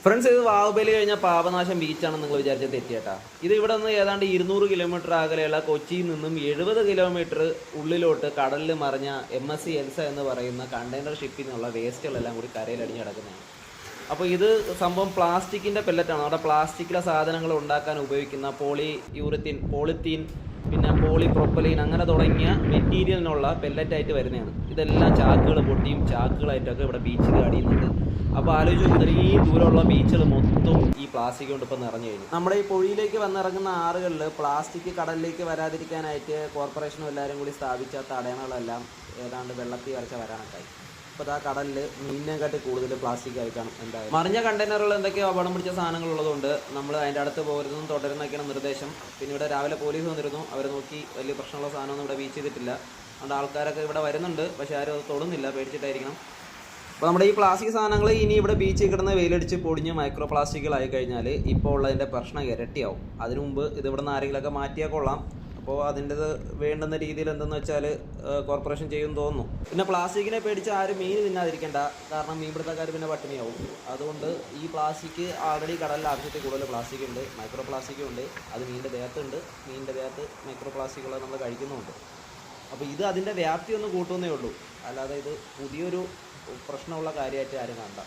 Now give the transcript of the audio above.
Friends, ഇത് വാവുബലി കഴിഞ്ഞ പാപനാശം ബീച്ചാണെന്ന് നിങ്ങൾ വിചാരിച്ച തെറ്റിയേട്ടാ. ഇത് ഇവിടെ നിന്ന് ഏതാണ്ട് 200 കിലോമീറ്റർ അകലെയുള്ള കൊച്ചിയിൽ നിന്നും 70 കിലോമീറ്റർ ഉള്ളിലോട്ട് കടലിൽ മറിഞ്ഞ MSC എൽസ എന്ന് പറയുന്ന കണ്ടെയ്നർ ഷിപ്പിൽ നിന്നുള്ള വേസ്റ്റുകളെല്ലാം കൂടി കരയിലടിഞ്ഞ് കിടക്കുന്നതാണ്. അപ്പോൾ ഇത് സംഭവം പ്ലാസ്റ്റിക്കിൻ്റെ പെല്ലറ്റാണ്. അവിടെ പ്ലാസ്റ്റിക്കിലെ സാധനങ്ങൾ ഉണ്ടാക്കാൻ ഉപയോഗിക്കുന്ന പോളിത്തീൻ, പിന്നെ പോളിപ്രൊപ്പലൈൻ അങ്ങനെ തുടങ്ങിയ മെറ്റീരിയലിനുള്ള പെല്ലറ്റായിട്ട് വരുന്നതാണ്. ഇതെല്ലാം ചാക്കുകൾ പൊട്ടിയും ചാക്കുകളായിട്ടൊക്കെ ഇവിടെ ബീച്ചിൽ അടിയുന്നുണ്ട്. അപ്പോൾ ആലോചിച്ച് ഇത്രയും ദൂരമുള്ള ബീച്ചുകൾ മൊത്തം ഈ പ്ലാസ്റ്റിക് കൊണ്ട് ഇപ്പോൾ നിറഞ്ഞു കഴിഞ്ഞു. നമ്മുടെ ഈ പൊഴിയിലേക്ക് വന്നിറങ്ങുന്ന ആറുകളിൽ പ്ലാസ്റ്റിക് കടലിലേക്ക് വരാതിരിക്കാനായിട്ട് കോർപ്പറേഷനും എല്ലാവരും കൂടി സ്ഥാപിച്ച തടയണകളെല്ലാം ഏതാണ്ട് വെള്ളത്തിൽ വരച്ച വരാനൊക്കെയായി. ഇപ്പോൾ ആ കടലിൽ മീനിനെക്കാട്ടി കൂടുതൽ പ്ലാസ്റ്റിക് ആയിക്കാണ് എന്തായാലും. മറിഞ്ഞ കണ്ടെയ്നറുകൾ എന്തൊക്കെയോ അപകടം പിടിച്ച സാധനങ്ങളുള്ളതുകൊണ്ട് നമ്മൾ അതിൻ്റെ അടുത്ത് പോകരുതെന്നും തുടരുന്നൊക്കെയാണ് നിർദ്ദേശം. പിന്നെ ഇവിടെ രാവിലെ പോലീസ് വന്നിരുന്നു, അവർ നോക്കി വലിയ പ്രശ്നമുള്ള സാധനമൊന്നും ഇവിടെ ബീച്ച് ചെയ്തിട്ടില്ല. അതുകൊണ്ട് ആൾക്കാരൊക്കെ ഇവിടെ വരുന്നുണ്ട്, പക്ഷേ ആരും അത് തൊടുന്നില്ല, പേടിച്ചിട്ടായിരിക്കണം. അപ്പോൾ നമ്മുടെ ഈ പ്ലാസ്റ്റിക് സാധനങ്ങൾ ഇനി ഇവിടെ ബീച്ചിൽ കിടന്ന് വെയിലടിച്ച് പൊടിഞ്ഞ് മൈക്രോ പ്ലാസ്റ്റിക്കുകളായി കഴിഞ്ഞാൽ ഇപ്പോൾ ഉള്ളതിൻ്റെ പ്രശ്നം ഇരട്ടിയാവും. അതിനു മുമ്പ് ഇത് ഇവിടെ നിന്ന് ആരെങ്കിലുമൊക്കെ മാറ്റിയാൽ കൊള്ളാം. അപ്പോൾ അതിൻ്റെത് വേണ്ടുന്ന രീതിയിൽ എന്തെന്ന് വെച്ചാൽ കോർപ്പറേഷൻ ചെയ്യുമെന്ന് തോന്നുന്നു. പിന്നെ പ്ലാസ്റ്റിക്കിനെ പേടിച്ച് ആരും മീൻ തിന്നാതിരിക്കേണ്ട, കാരണം മീൻപിടുത്തക്കാർ പിന്നെ പട്ടിണിയാവും. അതുകൊണ്ട് ഈ പ്ലാസ്റ്റിക് ഓൾറെഡി കടലിൽ ആവശ്യത്തിൽ കൂടുതൽ പ്ലാസ്റ്റിക് ഉണ്ട്, മൈക്രോ പ്ലാസ്റ്റിക്കും ഉണ്ട്. അത് മീനിൻ്റെ ദേഹത്തുണ്ട്, മീനിൻ്റെ ദേഹത്ത് മൈക്രോ പ്ലാസ്റ്റിക്കുകൾ നമ്മൾ കഴിക്കുന്നുമുണ്ട്. അപ്പോൾ ഇത് അതിൻ്റെ വ്യാപ്തി ഒന്ന് കൂട്ടുന്നേ ഉള്ളൂ, അല്ലാതെ ഇത് പുതിയൊരു പ്രശ്നമുള്ള കാര്യമായിട്ട് ആരും കാണണ്ട.